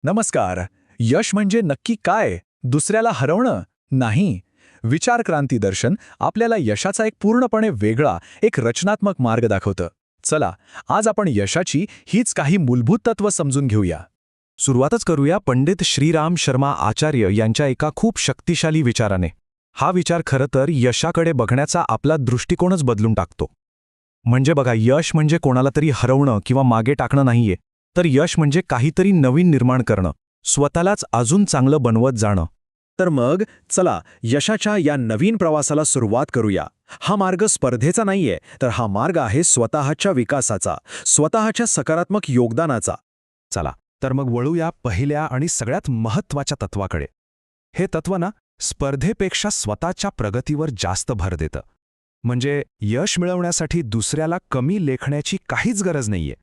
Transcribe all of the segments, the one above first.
नमस्कार. यश म्हणजे नक्की काय? दुसऱ्याला हरवणं? नाही. विचार क्रांती दर्शन आपल्याला यशाचा एक पूर्णपणे वेगळा, एक रचनात्मक मार्ग दाखवतं. चला, आज आपण यशाची हीच काही मूलभूत तत्व समजून घेऊया. सुरुवातच करूया पंडित श्रीराम शर्मा आचार्य यांच्या एका खूप शक्तिशाली विचाराने. हा विचार खरं तर यशाकडे बघण्याचा आपला दृष्टिकोनच बदलून टाकतो. म्हणजे बघा, यश म्हणजे कोणाला तरी हरवणं किंवा मागे टाकणं नाहीये, तर यश म्हणजे काहीतरी नवीन निर्माण करणं, स्वतःलाच अजून चांगलं बनवत जाणं. तर मग चला यशाच्या या नवीन प्रवासाला सुरुवात करूया. हा मार्ग स्पर्धेचा नाहीये, तर हा मार्ग आहे स्वतःच्या विकासाचा, स्वतःच्या सकारात्मक योगदानाचा. चला तर मग वळूया पहिल्या आणि सगळ्यात महत्त्वाच्या तत्वाकडे. हे तत्व ना स्पर्धेपेक्षा स्वतःच्या प्रगतीवर जास्त भर देतं. म्हणजे यश मिळवण्यासाठी दुसऱ्याला कमी लेखण्याची काहीच गरज नाहीये.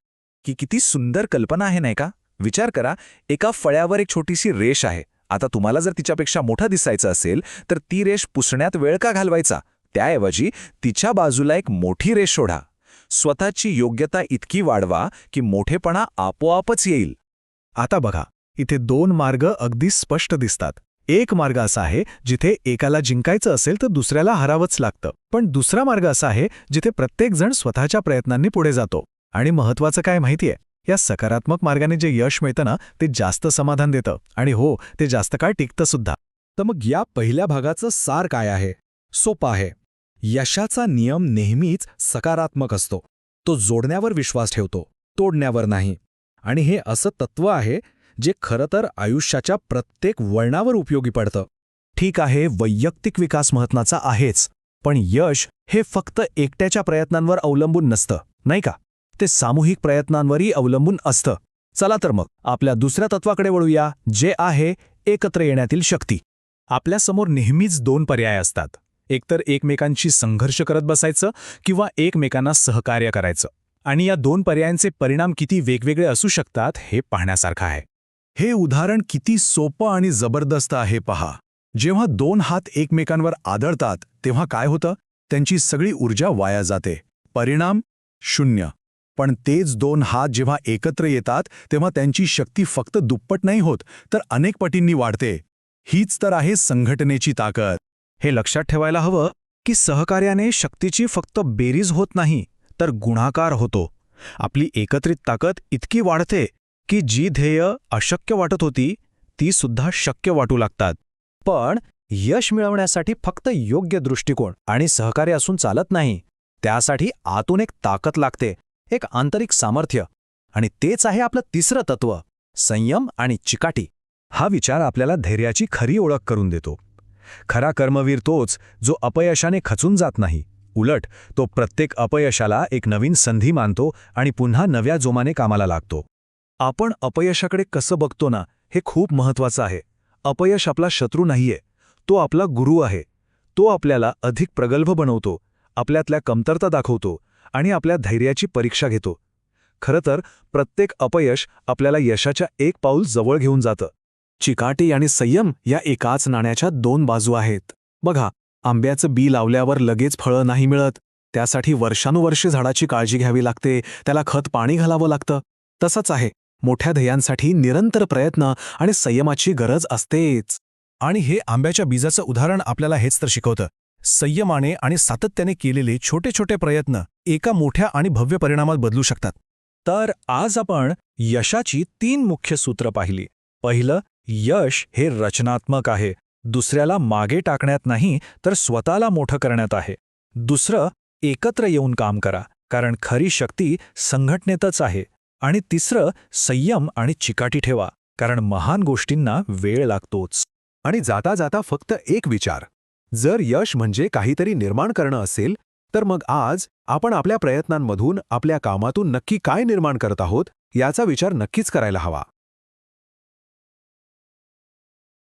किती सुंदर कल्पना आहे नाही का? विचार करा, एका फळ्यावर एक छोटीशी रेष आहे. आता तुम्हाला जर तिच्यापेक्षा मोठा दिसायचं असेल तर ती रेष पुसण्यात वेळ का घालवायचा? त्याऐवजी तिच्या बाजूला एक मोठी रेष शोधा. स्वतःची योग्यता इतकी वाढवा की मोठेपणा आपोआपच येईल. आता बघा, इथे दोन मार्ग अगदी स्पष्ट दिसतात. एक मार्ग असा आहे जिथे एकाला जिंकायचं असेल तर दुसऱ्याला हरावंच लागतं. पण दुसरा मार्ग असा आहे जिथे प्रत्येकजण स्वतःच्या प्रयत्नांनी पुढे जातो. आणि महत्त्वाचं काय माहितीये, या सकारात्मक मार्गाने जे यश मिळतं ना, ते जास्त समाधान देतं आणि हो, ते जास्त काळ टिकतं सुद्धा. तर मग या पहिल्या भागाचं सार काय आहे? सोपं आहे. यशाचा नियम नेहमीच सकारात्मक असतो. तो जोडण्यावर विश्वास ठेवतो, तोडण्यावर नाही. आणि हे असं तत्व आहे जे खरं तर आयुष्याच्या प्रत्येक वळणावर उपयोगी पडतं. ठीक आहे, वैयक्तिक विकास महत्त्वाचा आहेच, पण यश हे फक्त एकट्याच्या प्रयत्नांवर अवलंबून नसतं, नाही का? ते सामूहिक प्रयत्नांवरही अवलंबून असतं. चला तर मग आपल्या दुसऱ्या तत्वाकडे वळूया, जे आहे एकत्र येण्यातील शक्ती. आपल्यासमोर नेहमीच दोन पर्याय असतात. एकतर एकमेकांशी संघर्ष करत बसायचं किंवा एकमेकांना सहकार्य करायचं. आणि या दोन पर्यायांचे परिणाम किती वेगवेगळे असू शकतात हे पाहण्यासारखं आहे. हे उदाहरण किती सोपं आणि जबरदस्त आहे पहा. जेव्हा दोन हात एकमेकांवर आदळतात तेव्हा काय होतं? त्यांची सगळी ऊर्जा वाया जाते. परिणाम शून्य. पण तेच दोन हात जेव्हा एकत्र येतात तेव्हा त्यांची शक्ती फक्त दुप्पट नाही होत, तर अनेक पटींनी वाढते. हीच तर आहे संघटनेची ताकद. हे लक्षात ठेवायला हवं की सहकार्याने शक्तीची फक्त बेरीज होत नाही, तर गुणाकार होतो. आपली एकत्रित ताकद इतकी वाढते की जी ध्येय अशक्य वाटत होती ती सुद्धा शक्य वाटू लागतात. पण यश मिळवण्यासाठी फक्त योग्य दृष्टिकोन आणि सहकार्य असून चालत नाही. त्यासाठी आतून एक ताकद लागते, एक आंतरिक सामर्थ्य. आणि तेच आहे आपलं तिसरं तत्व, संयम आणि चिकाटी. हा विचार आपल्याला धैर्याची खरी ओळख करून देतो. खरा कर्मवीर तोच जो अपयशाने खचून जात नाही. उलट तो प्रत्येक अपयशाला एक नवीन संधी मानतो आणि पुन्हा नव्या जोमाने कामाला लागतो. आपण अपयशाकडे कसं बघतो ना, हे खूप महत्त्वाचं आहे. अपयश आपला शत्रू नाहीये, तो आपला गुरु आहे. तो आपल्याला अधिक प्रगल्भ बनवतो, आपल्यातल्या कमतरता दाखवतो आणि आपल्या धैर्याची परीक्षा घेतो. खरं तर प्रत्येक अपयश आपल्याला यशाच्या एक पाऊल जवळ घेऊन जातं. चिकाटी आणि संयम या एकाच नाण्याच्या दोन बाजू आहेत. बघा, आंब्याचं बी लावल्यावर लगेच फळं नाही मिळत. त्यासाठी वर्षानुवर्षे झाडाची काळजी घ्यावी लागते, त्याला खत पाणी घालावं लागतं. तसंच आहे, मोठ्या ध्येयांसाठी निरंतर प्रयत्न आणि संयमाची गरज असतेच. आणि हे आंब्याच्या बीजाचं उदाहरण आपल्याला हेच तर शिकवतं. संयमाने आणि सातत्याने केलेले छोटे छोटे प्रयत्न एका मोठ्या आणि भव्य परिणामात बदलू शकतात. तर आज आपण यशाची 3 मुख्य सूत्र पाहिली. पहिलं, यश हे रचनात्मक आहे. दुसऱ्याला मागे टाकण्यात नाही, तर स्वतःला मोठं करण्यात आहे. दुसरं, एकत्र येऊन काम करा, कारण खरी शक्ती संघटनेतच आहे. आणि तिसरं, संयम आणि चिकाटी ठेवा, कारण महान गोष्टींना वेळ लागतोच. आणि जाता जाता फक्त एक विचार, जर यश म्हणजे काहीतरी निर्माण करणं असेल, तर मग आज आपण आपल्या प्रयत्नांमधून, आपल्या कामातून नक्की काय निर्माण करत आहोत याचा विचार नक्कीच करायला हवा.